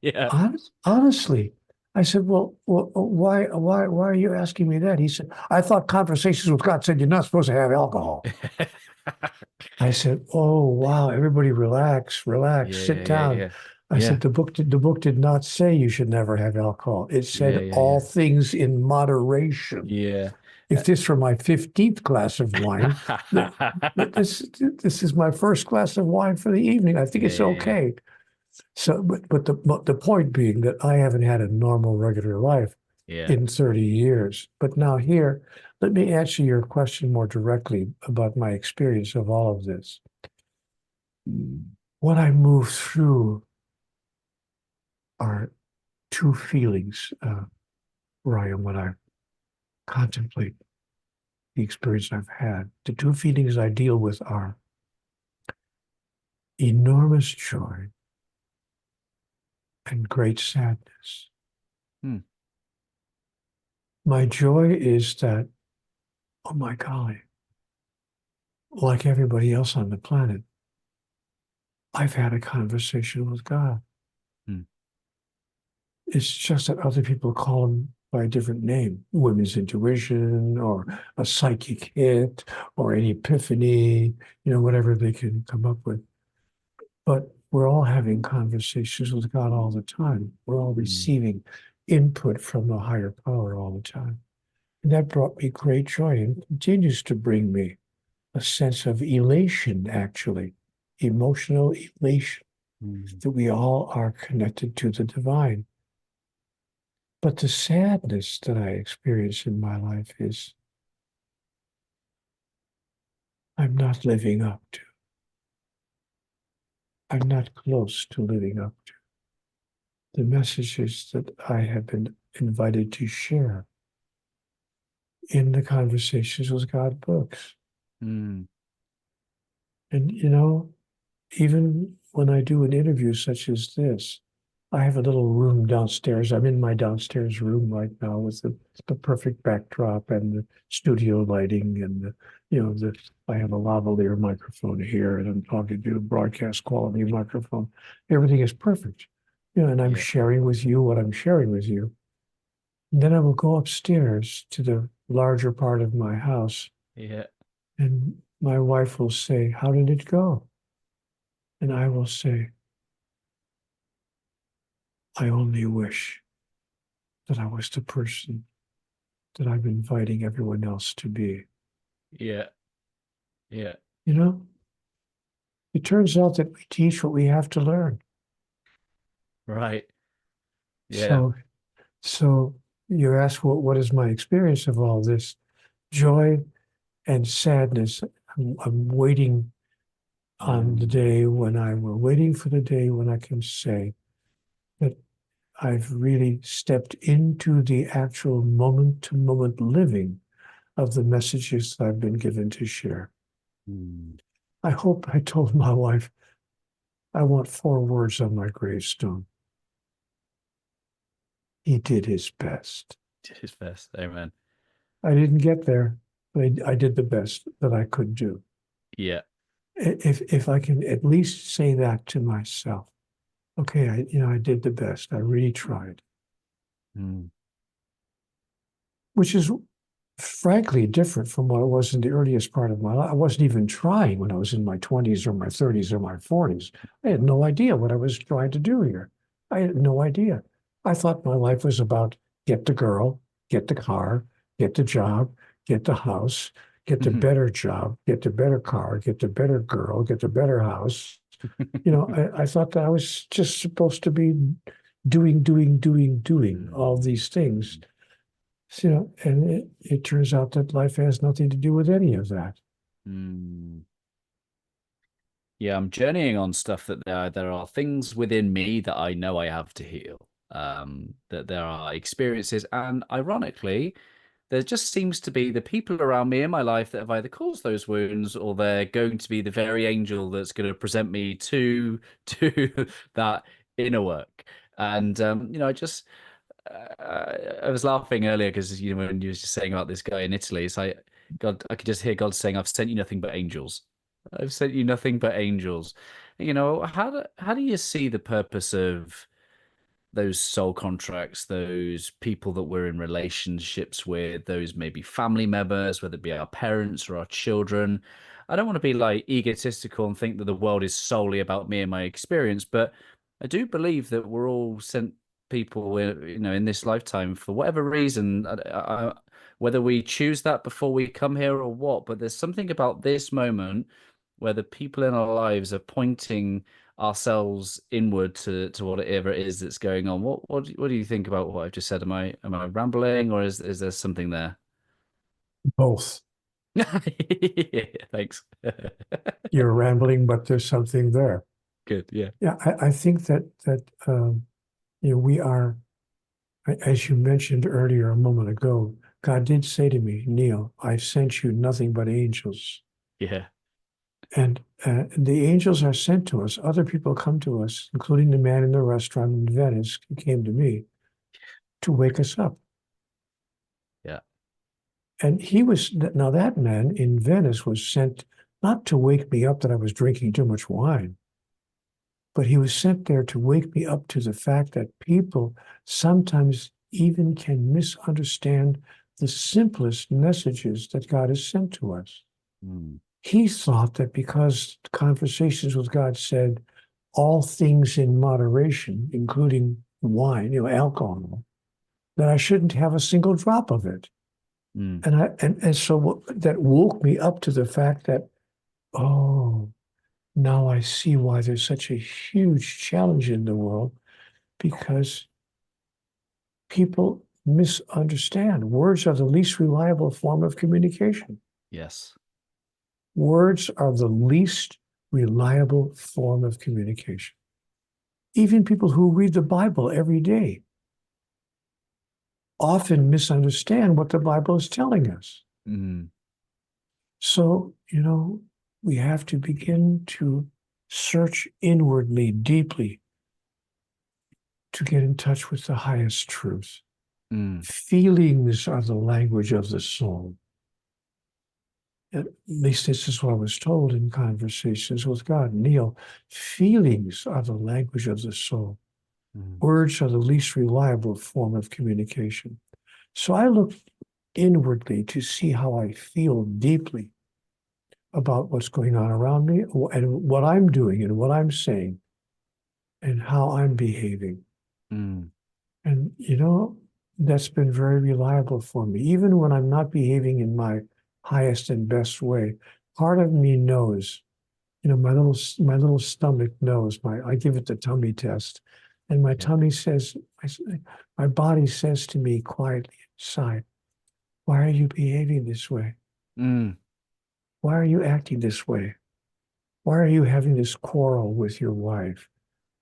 Yeah. Honestly, I said, well, why are you asking me that? He said, "I thought Conversations with God said you're not supposed to have alcohol." I said, "Oh, wow, everybody relax, Yeah. sit Yeah. Yeah. down." Yeah. I Yeah. said, the book did not say you should never have alcohol. It Yeah. said Yeah. all Yeah. things in moderation. Yeah. If this were my 15th glass of wine, th- this is my first glass of wine for the evening. I think Yeah. it's Yeah. Yeah. okay. So, but the point being that I haven't had a normal, regular life Yeah. in 30 years. But now here, let me answer your question more directly about my experience of all of this. What I move through are two feelings, Ryan, when I contemplate the experience I've had. The two feelings I deal with are enormous joy and great sadness. Hmm. My joy is that, oh my golly, like everybody else on the planet, I've had a conversation with God. Hmm. It's just that other people call him by a different name, women's intuition or a psychic hit or an epiphany, whatever they can come up with. But we're all having conversations with God all the time. We're all Hmm. receiving input from the higher power all the time. And that brought me great joy and continues to bring me a sense of elation, actually, emotional elation, Hmm. that we all are connected to the divine. But the sadness that I experience in my life is I'm not living up to. I'm not close to living up to the messages that I have been invited to share in the Conversations with God books. Mm. And, even when I do an interview such as this, I have a little room downstairs. I'm in my downstairs room right now with the perfect backdrop and the studio lighting and I have a lavalier microphone here and I'm talking to a broadcast quality microphone. Everything is perfect. And I'm Yeah. sharing with you what I'm sharing with you. And then I will go upstairs to the larger part of my house Yeah. and my wife will say, "How did it go?" And I will say, "I only wish that I was the person that I'm inviting everyone else to be." Yeah. Yeah. You know, it turns out that we teach what we have to learn. Right. Yeah. So, so you ask, what is my experience of all this? Joy and sadness. I'm waiting on the Mm. day when we're waiting for the day when I can say that I've really stepped into the actual moment to moment living of the messages that I've been given to share. Mm. I hope I told my wife, I want 4 words on my gravestone. He did his best. Did his best. Amen. I didn't get there, but I did the best that I could do. Yeah. If I can at least say that to myself, okay, I did the best. I really tried, Mm. which is frankly different from what it was in the earliest part of my life. I wasn't even trying when I was in my 20s or my 30s or my 40s. I had no idea what I was trying to do here. I had no idea. I thought my life was about get the girl, get the car, get the job, get the house, get the better job, get the better car, get the better girl, get the better house. I thought that I was just supposed to be doing all these things. So, and it turns out that life has nothing to do with any of that. Mm. Yeah, I'm journeying on stuff that there are things within me that I know I have to heal. That there are experiences, and ironically, there just seems to be the people around me in my life that have either caused those wounds or they're going to be the very angel that's going to present me to that inner work. And I was laughing earlier because when you were just saying about this guy in Italy, it's like God, I could just hear God saying, "I've sent you nothing but angels. I've sent you nothing but angels." How do you see the purpose of those soul contracts, those people that we're in relationships with, those maybe family members, whether it be our parents or our children? I don't want to be like egotistical and think that the world is solely about me and my experience, but I do believe that we're all sent people, in this lifetime for whatever reason, whether we choose that before we come here or what. But there's something about this moment where the people in our lives are pointing ourselves inward to whatever it is that's going on. What do you think about what I've just said? Am I rambling, or is there something there? Both. Yeah, thanks. You're rambling, but there's something there. Good. Yeah. Yeah, I think that we are, as you mentioned earlier a moment ago, God did say to me, Neale, I've sent you nothing but angels. Yeah. And the angels are sent to us. Other people come to us, including the man in the restaurant in Venice who came to me to wake us up. Yeah. And now that man in Venice was sent not to wake me up that I was drinking too much wine, but he was sent there to wake me up to the fact that people sometimes even can misunderstand the simplest messages that God has sent to us. Mm. He thought that because Conversations with God said all things in moderation, including wine, alcohol, that I shouldn't have a single drop of it. Mm. And so that woke me up to the fact that, oh, now I see why there's such a huge challenge in the world, because People misunderstand. Words are the least reliable form of communication. Yes. Words are the least reliable form of communication. Even people who read the Bible every day often misunderstand what the Bible is telling us. Mm. So, we have to begin to search inwardly, deeply, to get in touch with the highest truth. Mm. Feelings are the language of the soul. At least this is what I was told in conversations with God. Neale, feelings are the language of the soul. Mm. Words are the least reliable form of communication. So I look inwardly to see how I feel deeply about what's going on around me and what I'm doing and what I'm saying and how I'm behaving. Mm. And, that's been very reliable for me. Even when I'm not behaving in my highest and best way, part of me knows, my little stomach knows, I give it the tummy test. And my Yeah. tummy says, my body says to me quietly inside, why are you behaving this way? Mm. Why are you acting this way? Why are you having this quarrel with your wife?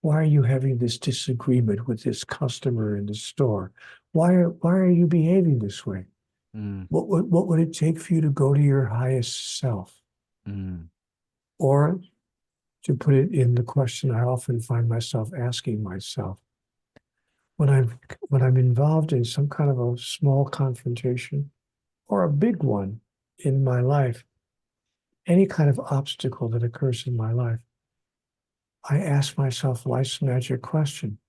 Why are you having this disagreement with this customer in the store? Why are you behaving this way? Mm. What would it take for you to go to your highest self? Mm. Or to put it in the question I often find myself asking myself, when I'm involved in some kind of a small confrontation or a big one in my life, any kind of obstacle that occurs in my life, I ask myself life's magic question.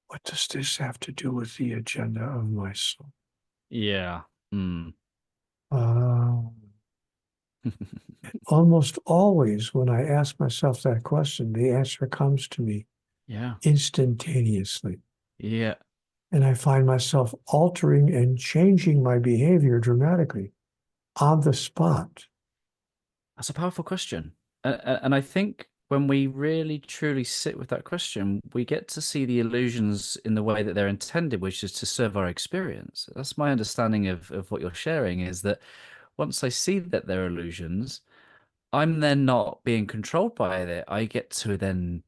What does this have to do with the agenda of my soul? Yeah. Mm. Uh, Almost always, when I ask myself that question, the answer comes to me Yeah. instantaneously. Yeah. And I find myself altering and changing my behavior dramatically on the spot. That's a powerful question. And I think when we really truly sit with that question, we get to see the illusions in the way that they're intended, which is to serve our experience. That's my understanding of what you're sharing, is that once I see that they're illusions, I'm then not being controlled by it. I get to then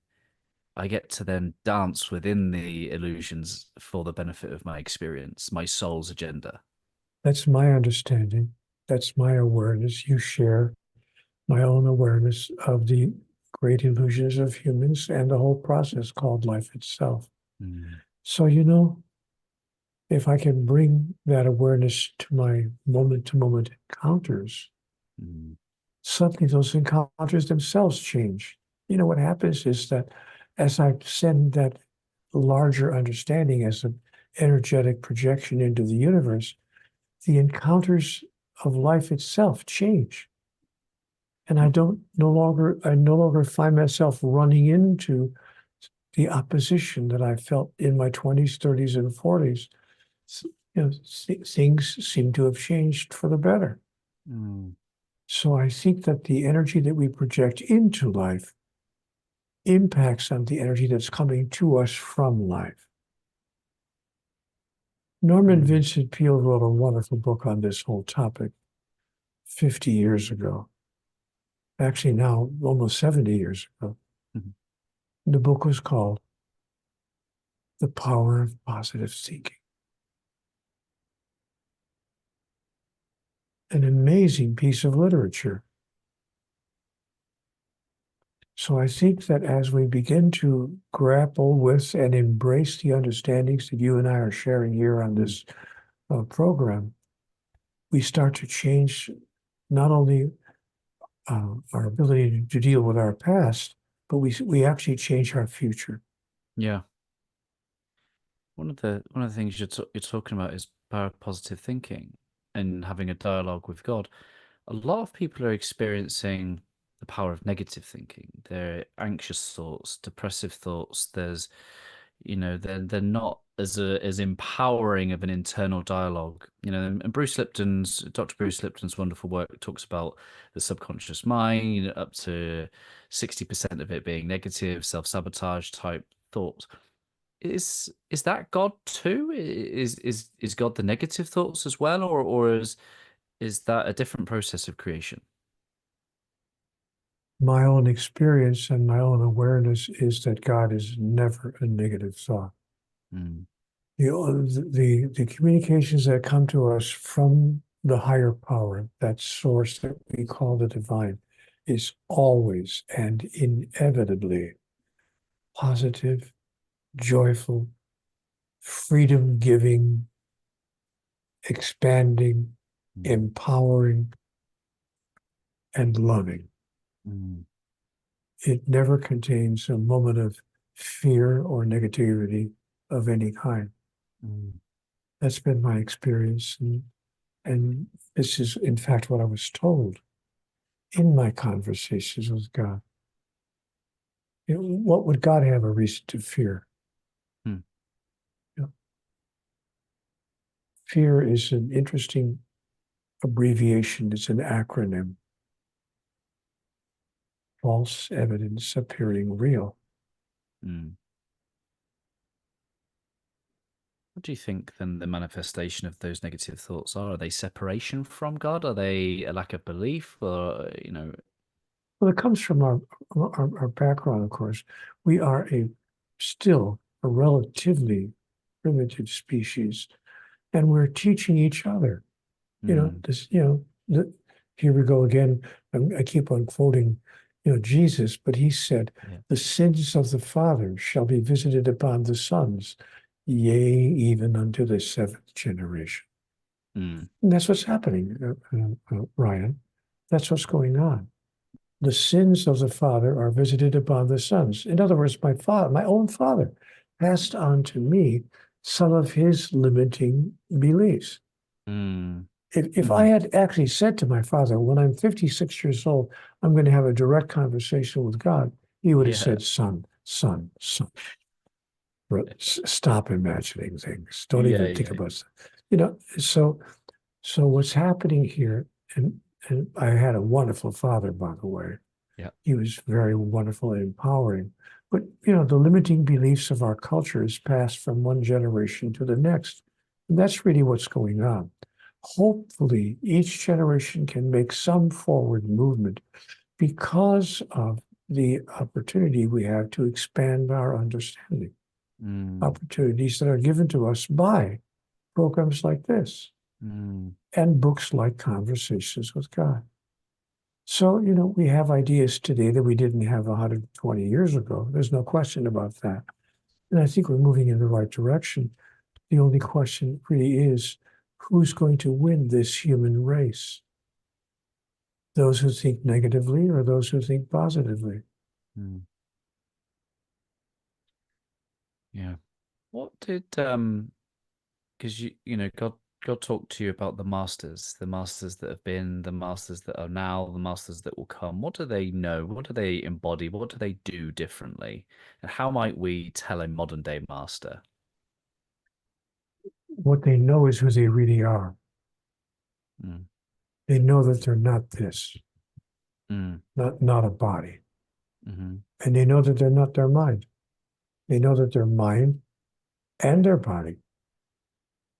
dance within the illusions for the benefit of my experience, my soul's agenda. That's my understanding. That's my awareness. You share my own awareness of the great illusions of humans and the whole process called life itself. Mm. So, if I can bring that awareness to my moment to moment encounters, Mm. suddenly those encounters themselves change. What happens is that as I send that larger understanding as an energetic projection into the universe, the encounters of life itself change. And I no longer find myself running into the opposition that I felt in my 20s, 30s, and 40s. Things seem to have changed for the better. Mm. So I think that the energy that we project into life impacts on the energy that's coming to us from life. Norman Mm. Vincent Peale wrote a wonderful book on this whole topic 50 years ago. Actually, now almost 70 years ago. Mhm. The book was called The Power of Positive Thinking. An amazing piece of literature. So I think that as we begin to grapple with and embrace the understandings that you and I are sharing here on this program, we start to change not only our ability to deal with our past, but we actually change our future. Yeah. One of the things you're talking about is power of positive thinking and having a dialogue with God. A lot of people are experiencing the power of negative thinking. They're anxious thoughts, depressive thoughts. They're not as empowering of an internal dialogue. And Dr. Bruce Lipton's wonderful work talks about the subconscious mind, up to 60% of it being negative, self-sabotage type thoughts. is that God too? Is God the negative thoughts as well, or is that a different process of creation? My own experience and my own awareness is that God is never a negative thought. Mm, The communications that come to us from the higher power, that source that we call the divine, is always and inevitably positive, joyful, freedom giving, expanding, mm, empowering, and loving. mm, It never contains a moment of fear or negativity of any kind. mm. That's been my experience. And this is, in fact, what I was told in my conversations with God. What would God have a reason to fear? Hmm. You know, fear is an interesting abbreviation, it's an acronym. False evidence appearing real. Mm. What do you think then the manifestation of those negative thoughts are? Are they separation from God? Are they a lack of belief? Or, Well, it comes from our background, of course. We are still a relatively primitive species, and we're teaching each other. mm, Here we go again. I keep on quoting, Jesus, but he said, yeah. "The sins of the fathers shall be visited upon the sons, yea, even unto the seventh generation." Mm, And that's what's happening, Ryan. That's what's going on. The sins of the father are visited upon the sons. In other words, my own father, passed on to me some of his limiting beliefs. mm, If I mm. had actually said to my father, when I'm 56 years old, I'm going to have a direct conversation with God, he would have Yeah. said, son, stop imagining things. Don't Yeah, even think yeah, about stuff. So what's happening here, and I had a wonderful father, by the way. yeah. He was very wonderful and empowering. But, the limiting beliefs of our culture is passed from one generation to the next. And that's really what's going on. Hopefully, each generation can make some forward movement because of the opportunity we have to expand our understanding, Mm, opportunities that are given to us by programs like this mm. and books like Conversations with God. So, we have ideas today that we didn't have 120 years ago. There's no question about that. And I think we're moving in the right direction. The only question really is who's going to win this human race? Those who think negatively or those who think positively? Mm. Yeah. What did because God talked to you about the masters that have been, the masters that are now, the masters that will come. What do they know? What do they embody? What do they do differently? And how might we tell a modern day master? What they know is who they really are. Mm, They know that they're not this, mm, not a body. mm, And they know that they're not their mind. They know that their mind and their body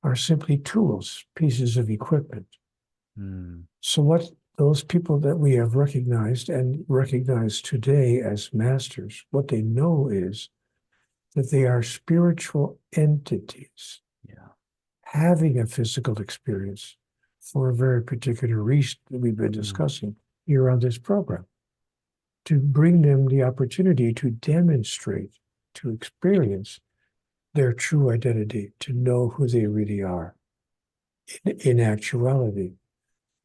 are simply tools, pieces of equipment. mm, So what those people that we have recognized and recognize today as masters, what they know is that they are spiritual entities yeah. having a physical experience for a very particular reason that we've been Mm, discussing here on this program, to bring them the opportunity to demonstrate, to experience their true identity, to know who they really are in actuality.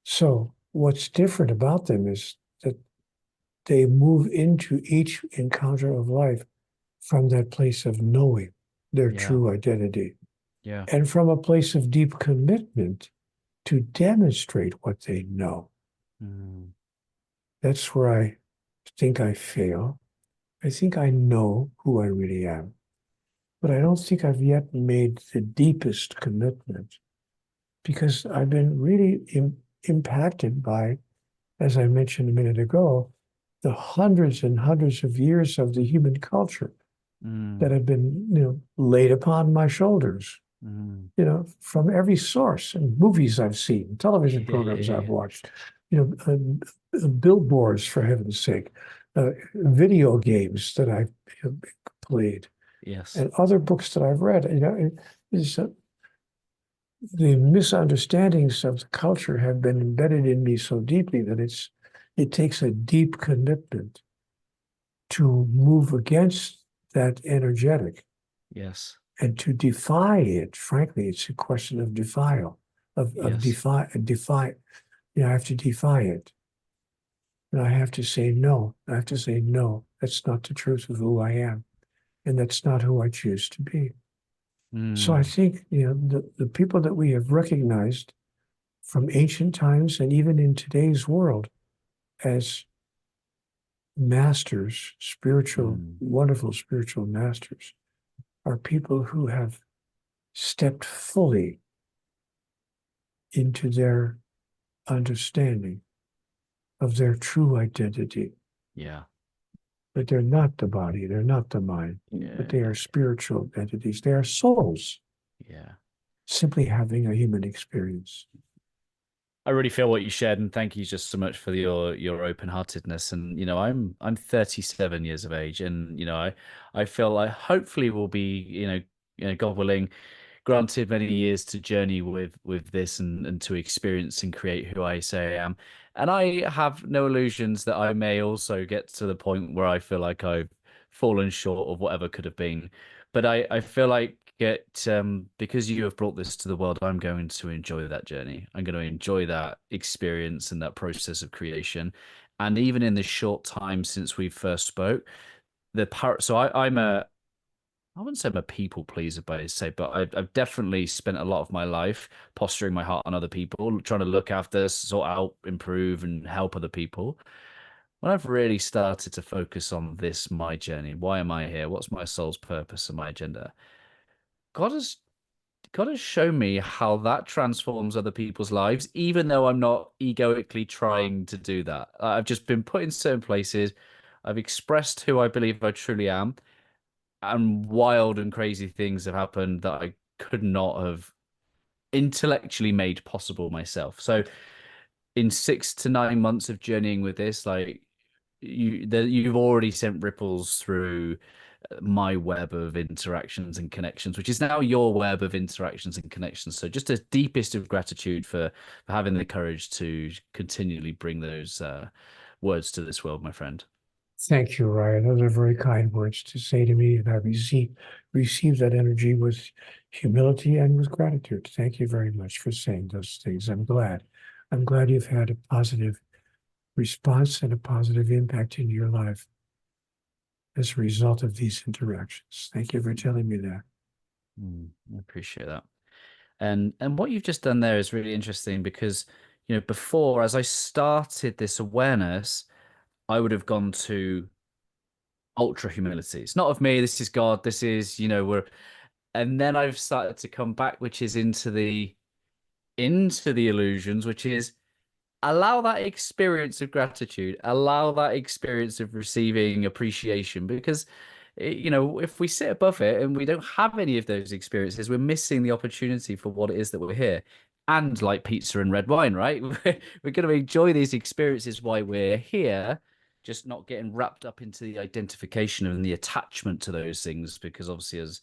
So what's different about them is that they move into each encounter of life from that place of knowing their yeah. true identity Yeah. and from a place of deep commitment to demonstrate what they know. Mm, That's where I think I fail. I think I know who I really am, but I don't think I've yet made the deepest commitment because I've been really impacted by, as I mentioned a minute ago, the hundreds and hundreds of years of the human culture Mm. that have been, laid upon my shoulders, Mm. from every source, and movies I've seen, television Yeah, yeah, programs I've yeah. watched, billboards, for heaven's sake, video games that I've played, Yes. and other books that I've read. Is the misunderstandings of the culture have been embedded in me so deeply that it takes a deep commitment to move against that energetic Yes. and to defy it. Frankly, it's a question of defile, of Yes. defy. I have to defy it. And I have to say no. I have to say no. That's not the truth of who I am, and that's not who I choose to be. So I Mm. think the people that we have recognized from ancient times and even in today's world as masters, spiritual, Mm. wonderful spiritual masters, are people who have stepped fully into their understanding of their true identity, Yeah. that they're not the body, they're not the mind, but Yeah. they are spiritual entities. They are souls Yeah. simply having a human experience. I really feel what you shared, and thank you just so much for your open-heartedness. And I'm 37 years of age, and I feel like hopefully we'll be, God willing, granted many years to journey with this and to experience and create who I say I am. And I have no illusions that I may also get to the point where I feel like I've fallen short of whatever could have been. But I feel like because you have brought this to the world, I'm going to enjoy that journey. I'm going to enjoy that experience and that process of creation. And even in the short time since we first spoke, I wouldn't say I'm a people pleaser, but I say, but I've definitely spent a lot of my life posturing my heart on other people, trying to look after, sort out, improve, and help other people. When I've really started to focus on this, my journey, why am I here? What's my soul's purpose and my agenda? God has God has shown me how that transforms other people's lives, even though I'm not egoically trying to do that. I've just been put in certain places. I've expressed who I believe I truly am, and wild and crazy things have happened that I could not have intellectually made possible myself. So in 6 to 9 months of journeying with this, like you've already sent ripples through my web of interactions and connections, which is now your web of interactions and connections. So just the deepest of gratitude for having the courage to continually bring those words to this world, my friend. Thank you, Ryan. Those are very kind words to say to me, and I receive that energy with humility and with gratitude. Thank you very much for saying those things. I'm glad. I'm glad you've had a positive response and a positive impact in your life as a result of these interactions. Thank you for telling me that. I appreciate that. And what you've just done there is really interesting because before, as I started this awareness, I would have gone to ultra humility. It's not of me, this is God, this is, we're and then I've started to come back, which is into the illusions, which is allow that experience of gratitude, allow that experience of receiving appreciation, because if we sit above it and we don't have any of those experiences, we're missing the opportunity for what it is that we're here. And like pizza and red wine, right? We're going to enjoy these experiences while we're here, just not getting wrapped up into the identification and the attachment to those things, because obviously as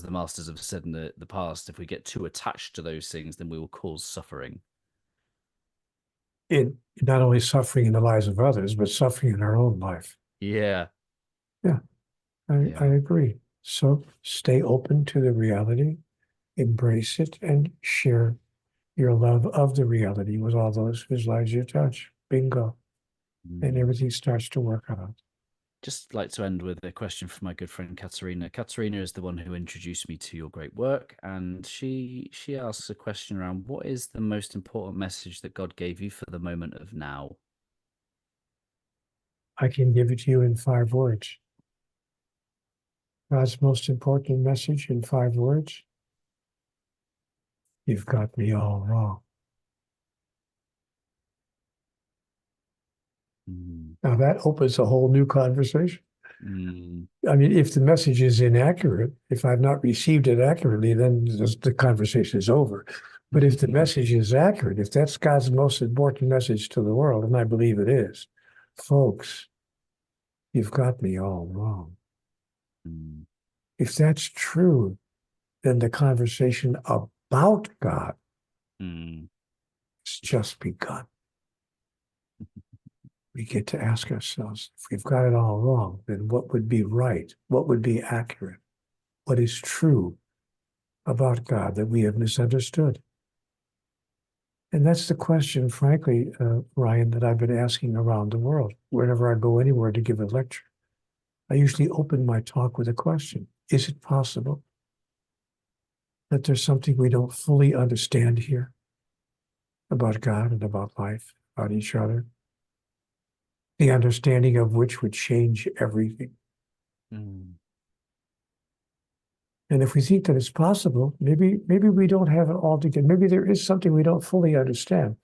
the masters have said in the past, if we get too attached to those things, then we will cause suffering. In not only suffering in the lives of others, but suffering in our own life. Yeah. Yeah, I Yeah. agree. So stay open to the reality, embrace it, and share your love of the reality with all those whose lives you touch. Bingo. And Mm. everything starts to work out. Just like to end with a question from my good friend Katerina. Katerina is the one who introduced me to your great work, and she asks a question around what is the most important message that God gave you for the moment of now? I can give it to you in 5 words. God's most important message in 5 words: you've got me all wrong. Mm. Now that opens a whole new conversation. Mm. I mean, if the message is inaccurate, if I've not received it accurately, then the conversation is over. But if the message is accurate, if that's God's most important message to the world, and I believe it is, folks, you've got me all wrong. Mm, If that's true, then the conversation about God mm, has just begun. We get to ask ourselves, if we've got it all wrong, then what would be right? What would be accurate? What is true about God that we have misunderstood? And that's the question, frankly, Ryan, that I've been asking around the world. Whenever I go anywhere to give a lecture, I usually open my talk with a question. Is it possible that there's something we don't fully understand here about God and about life, about each other? The understanding of which would change everything. mm. And if we think that it's possible, maybe we don't have it all together. Maybe there is something we don't fully understand.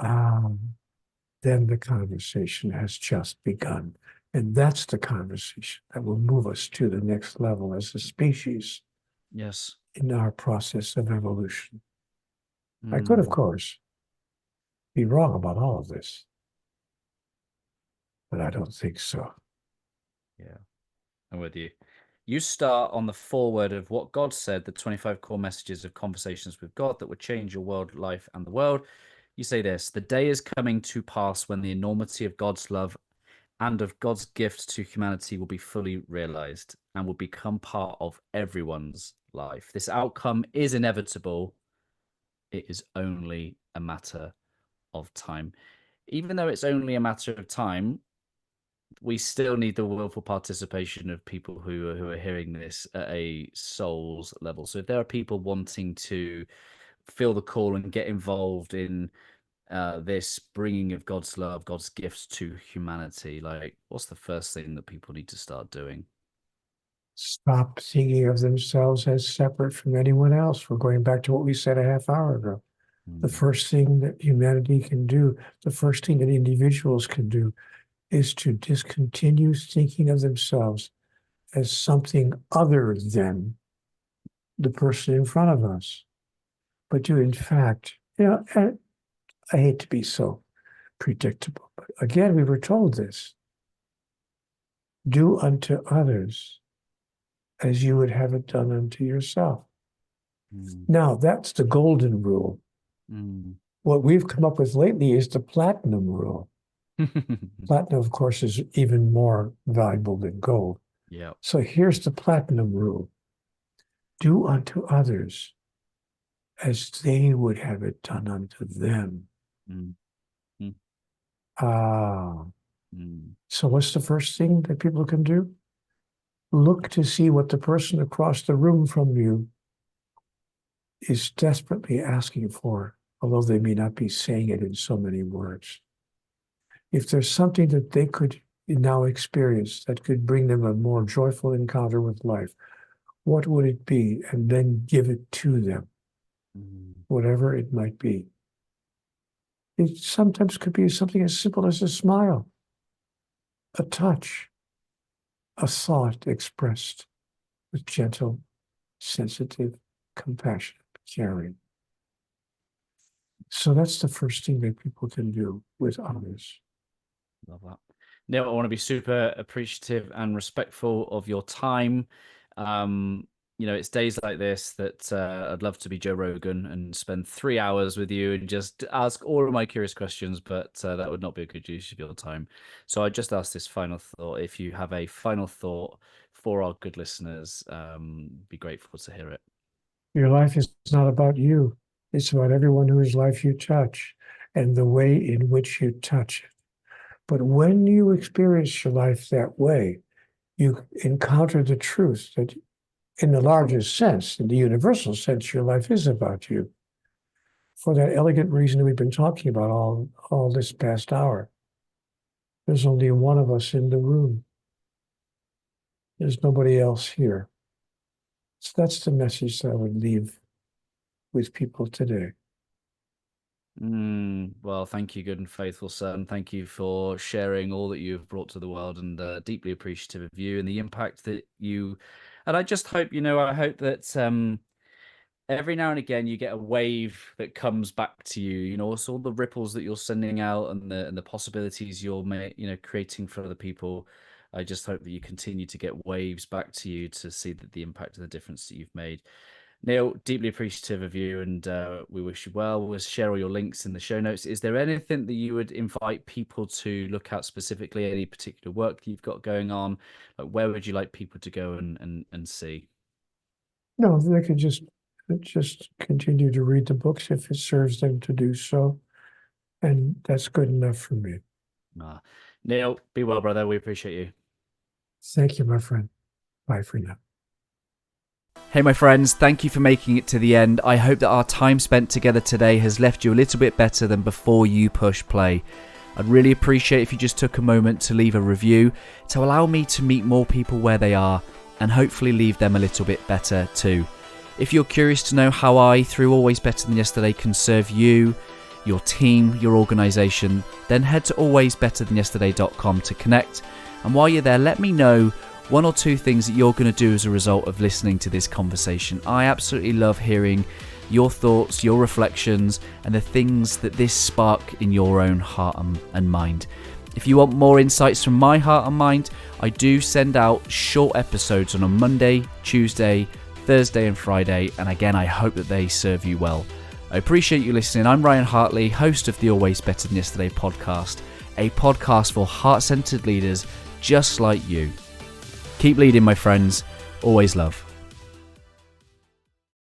Um, then the conversation has just begun. And that's the conversation that will move us to the next level as a species Yes. in our process of evolution. I could, of Mm, course, be wrong about all of this, but I don't think so. yeah, I'm with you. You start on the foreword of what God said, the 25 core messages of conversations with God that would change your world, life, and the world. You say this: the day is coming to pass when the enormity of God's love and of God's gift to humanity will be fully realized and will become part of everyone's life. This outcome is inevitable. It is only a matter of time. Even though it's only a matter of time, we still need the willful participation of people who are hearing this at a soul's level. So if there are people wanting to feel the call and get involved in this bringing of God's love, God's gifts to humanity, like what's the first thing that people need to start doing? Stop thinking of themselves as separate from anyone else. We're going back to what we said a half hour ago. The Mm, first thing that humanity can do, the first thing that individuals can do, is to discontinue thinking of themselves as something other than the person in front of us, but to, in fact, and I hate to be so predictable, but again, we were told this: do unto others as you would have it done unto yourself. mm, Now, that's the golden rule. mm. What we've come up with lately is the platinum rule. Platinum, of course, is even more valuable than gold. Yeah. So here's the platinum rule: do unto others as they would have it done unto them. Mm, mm, Ah, mm, so what's the first thing that people can do? Look to see what the person across the room from you is desperately asking for, although they may not be saying it in so many words. If there's something that they could now experience that could bring them a more joyful encounter with life, what would it be? And then give it to them, mm, whatever it might be. It sometimes could be something as simple as a smile, a touch, a thought expressed with gentle, sensitive, compassionate caring. So that's the first thing that people can do with others. love that. Neil, I want to be super appreciative and respectful of your time. Um, it's days like this that I'd love to be Joe Rogan and spend 3 hours with you and just ask all of my curious questions, but that would not be a good use of your time. So I just ask this final thought. If you have a final thought for our good listeners, be grateful to hear it. Your life is not about you. It's about everyone whose life you touch and the way in which you touch it. But when you experience your life that way, you encounter the truth that in the largest sense, in the universal sense, your life is about you. For that elegant reason we've been talking about all this past hour. There's only one of us in the room. There's nobody else here. So that's the message that I would leave with people today. Well, thank you, good and faithful son. Thank you for sharing all that you've brought to the world, and deeply appreciative of you and the impact that you. And I just hope, I hope that every now and again you get a wave that comes back to you. It's all the ripples that you're sending out and the possibilities you're creating for other people. I just hope that you continue to get waves back to you to see that the impact and the difference that you've made. Neale, deeply appreciative of you, and we wish you well. We'll share all your links in the show notes. Is there anything that you would invite people to look at specifically? Any particular work that you've got going on? Like, where would you like people to go and see? No, they could just continue to read the books if it serves them to do so. And that's good enough for me. Neale, be well, brother. We appreciate you. Thank you, my friend. Bye for now. Hey, my friends, thank you for making it to the end. I hope that our time spent together today has left you a little bit better than before you push play. I'd really appreciate if you just took a moment to leave a review to allow me to meet more people where they are and hopefully leave them a little bit better too. If you're curious to know how I, through Always Better Than Yesterday, can serve you, your team, your organisation, then head to alwaysbetterthanyesterday.com to connect. And while you're there, let me know one or two things that you're going to do as a result of listening to this conversation. I absolutely love hearing your thoughts, your reflections, and the things that this spark in your own heart and mind. If you want more insights from my heart and mind, I do send out short episodes on a Monday, Tuesday, Thursday and Friday, and again, I hope that they serve you well. I appreciate you listening. I'm Ryan Hartley, host of the Always Better Than Yesterday podcast, a podcast for heart-centered leaders just like you. Keep leading, my friends. Always love.